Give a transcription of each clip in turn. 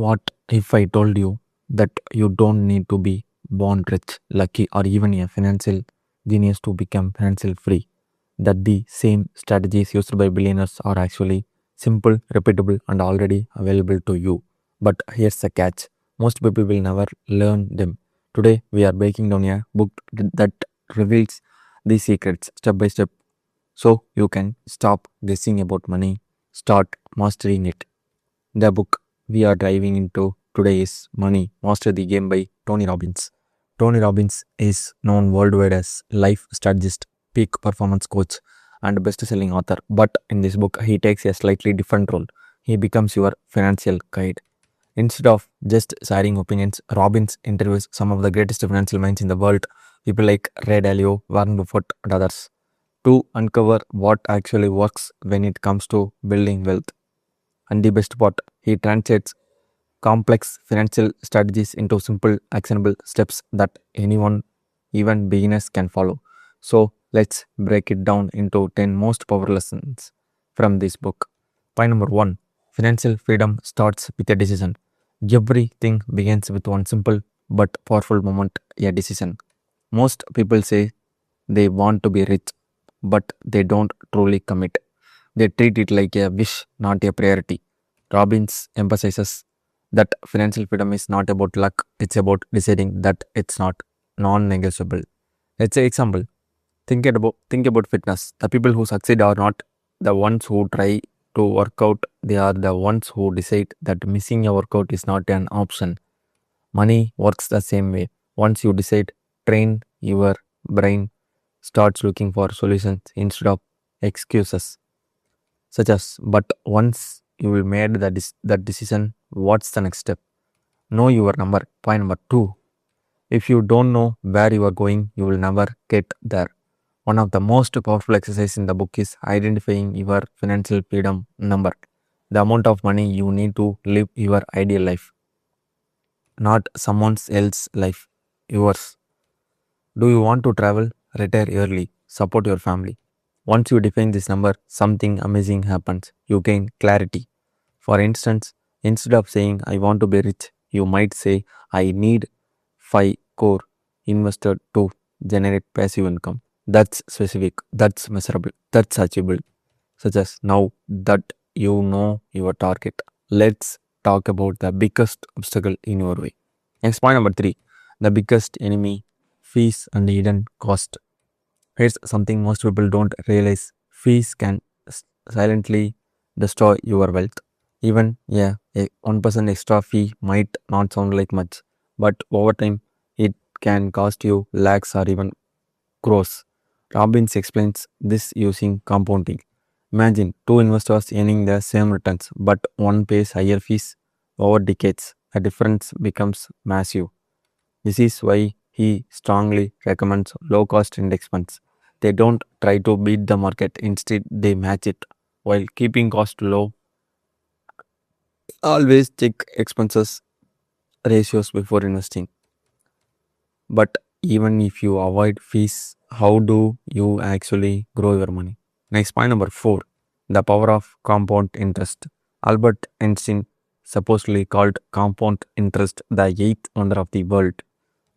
What if I told you that you don't need to be born rich, lucky, or even a financial genius to become financial free? That the same strategies used by billionaires are actually simple, repeatable, and already available to you. But here's the catch, most people will never learn them. Today, we are breaking down a book that reveals these secrets step by step so you can stop guessing about money, start mastering it. The book we are diving into today is Money Master the Game by Tony Robbins. Tony Robbins is known worldwide as life strategist, peak performance coach, and best-selling author. But in this book, he takes a slightly different role. He becomes your financial guide. Instead of just sharing opinions, Robbins interviews some of the greatest financial minds in the world, people like Ray Dalio, Warren Buffett, and others, to uncover what actually works when it comes to building wealth. And the best part, he translates complex financial strategies into simple, actionable steps that anyone, even beginners, can follow. So, let's break it down into 10 most powerful lessons from this book. Point number one, financial freedom starts with a decision. Everything begins with one simple but powerful moment, a decision. Most people say they want to be rich, but they don't truly commit. They treat it like a wish, not a priority. Robbins emphasizes that financial freedom is not about luck, it's about deciding that it's not non-negotiable. Let's say example. Think about fitness. The people who succeed are not the ones who try to work out, they are the ones who decide that missing a workout is not an option. Money works the same way. Once you decide, train your brain starts looking for solutions instead of excuses such as, but once you will made that decision, what's the next step? Know your number. Point number two, if you don't know where you are going, you will never get there. One of the most powerful exercises in the book is identifying your financial freedom number, the amount of money you need to live your ideal life, not someone else's life, yours. Do you want to travel, retire early, support your family? Once you define this number, something amazing happens. You gain clarity. For instance, instead of saying, I want to be rich, you might say, I need 5 core invested to generate passive income. That's specific, that's measurable, that's achievable. Such as now that you know your target, let's talk about the biggest obstacle in your way. Next point number three, the biggest enemy, fees and hidden cost. Here's something most people don't realize, fees can silently destroy your wealth. Even a 1% extra fee might not sound like much, but over time it can cost you lakhs or even crores. Robbins explains this using compounding. Imagine two investors earning the same returns, but one pays higher fees over decades. The difference becomes massive. This is why he strongly recommends low cost index funds. They don't try to beat the market, instead, they match it while keeping cost low. Always check expenses ratios before investing. But even if you avoid fees, how do you actually grow your money? Next point number four, the power of compound interest. Albert Einstein supposedly called compound interest the eighth wonder of the world.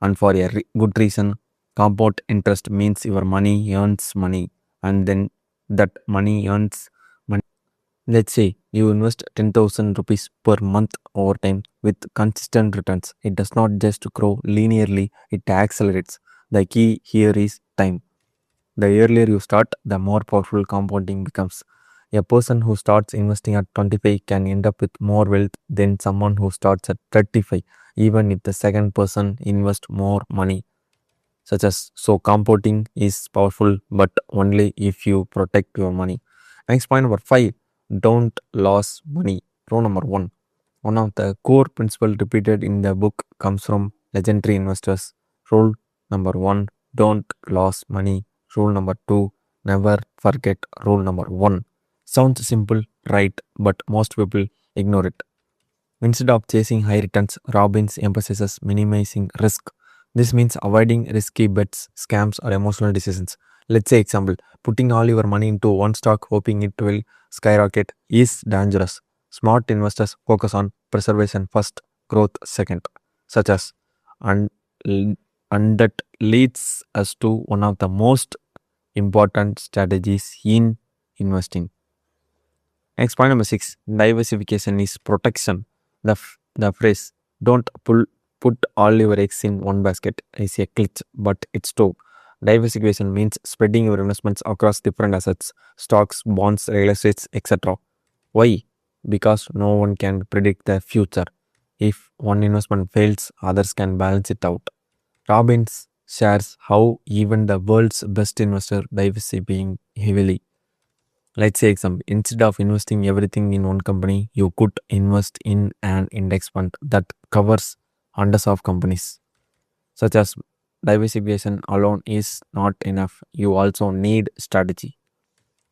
And for a good reason, compound interest means your money earns money and then that money earns money. Let's say you invest 10,000 rupees per month over time with consistent returns. It does not just grow linearly, it accelerates. The key here is time. The earlier you start, the more powerful compounding becomes. A person who starts investing at 25 can end up with more wealth than someone who starts at 35, even if the second person invests more money. Such as, so compounding is powerful, but only if you protect your money. Next point number five, don't lose money. Rule number one. One of the core principles repeated in the book comes from legendary investors. Rule number one, don't lose money. Rule number two, never forget rule number one. Sounds simple, right? But most people ignore it. Instead of chasing high returns, Robbins emphasizes minimizing risk. This means avoiding risky bets, scams, or emotional decisions. Let's say example, putting all your money into one stock hoping it will skyrocket is dangerous. Smart investors focus on preservation first, growth second, such as and and that leads us to one of the most important strategies in investing. Next, point number six, diversification is protection. The phrase don't put all your eggs in one basket is a glitch, but it's true. Diversification means spreading your investments across different assets, stocks, bonds, real estates, etc. Why? Because no one can predict the future. If one investment fails, others can balance it out. Robbins shares how even the world's best investor diversifying heavily. Let's say example, instead of investing everything in one company, you could invest in an index fund that covers hundreds of companies. Such as diversification alone is not enough. You also need strategy.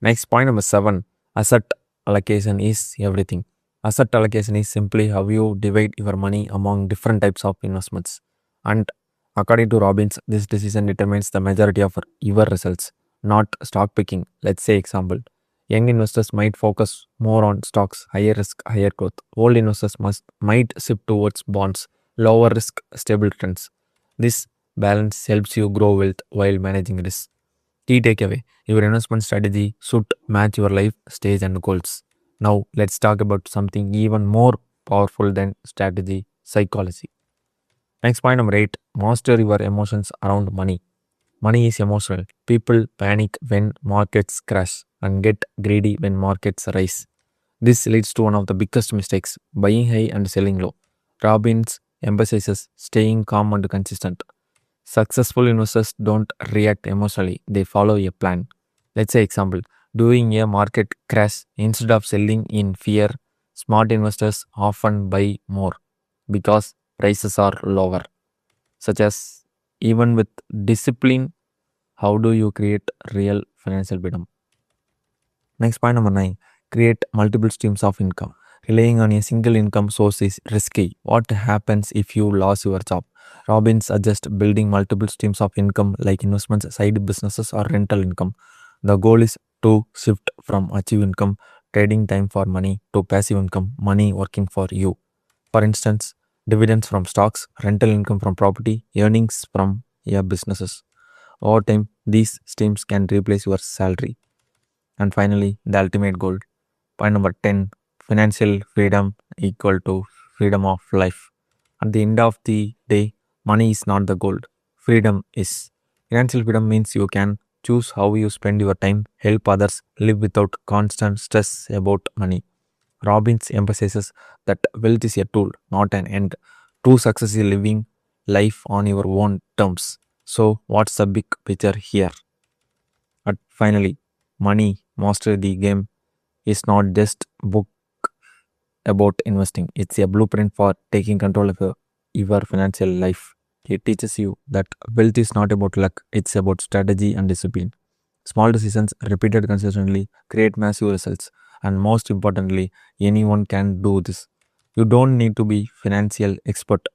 Next, point number seven, asset allocation is everything. Asset allocation is simply how you divide your money among different types of investments. And according to Robbins, this decision determines the majority of your results, not stock picking. Let's say example, young investors might focus more on stocks, higher risk, higher growth. Old investors might shift towards bonds, lower risk, stable trends. This balance helps you grow wealth while managing risk. Key takeaway, your investment strategy should match your life stage and goals. Now, let's talk about something even more powerful than strategy, psychology. Next, point number eight, master your emotions around money. Money is emotional. People panic when markets crash and get greedy when markets rise. This leads to one of the biggest mistakes, buying high and selling low. Robbins emphasizes staying calm and consistent. Successful investors don't react emotionally, they follow a plan. Let's say example, during a market crash, instead of selling in fear, smart investors often buy more because prices are lower. Such as, even with discipline, how do you create real financial freedom? Next, point number nine, create multiple streams of income. Relying on a single income source is risky. What happens if you lose your job? Robbins suggests building multiple streams of income like investments, side businesses, or rental income. The goal is to shift from active income, trading time for money, to passive income, money working for you. For instance, dividends from stocks, rental income from property, earnings from your businesses. Over time, these streams can replace your salary. And finally, the ultimate goal. Point number 10, financial freedom equal to freedom of life. At the end of the day, money is not the goal. Freedom is. Financial freedom means you can choose how you spend your time, help others, live without constant stress about money. Robbins emphasizes that wealth is a tool, not an end. True success is living life on your own terms. So, what's the big picture here? But finally, money master the game is not just book about investing. It's a blueprint for taking control of your financial life. It teaches you that wealth is not about luck, it's about strategy and discipline. Small decisions repeated consistently create massive results. And most importantly, anyone can do this. You don't need to be financial expert.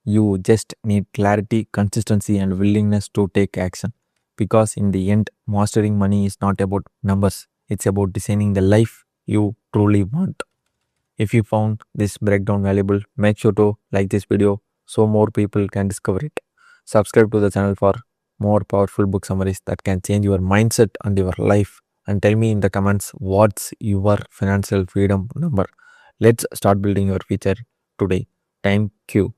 You just need clarity, consistency, and willingness to take action. Because in the end, mastering money is not about numbers, it's about designing the life you truly want. If you found this breakdown valuable, make sure to like this video so more people can discover it. Subscribe to the channel for more powerful book summaries that can change your mindset and your life. And tell me in the comments what's your financial freedom number. Let's start building your future today. Thank you.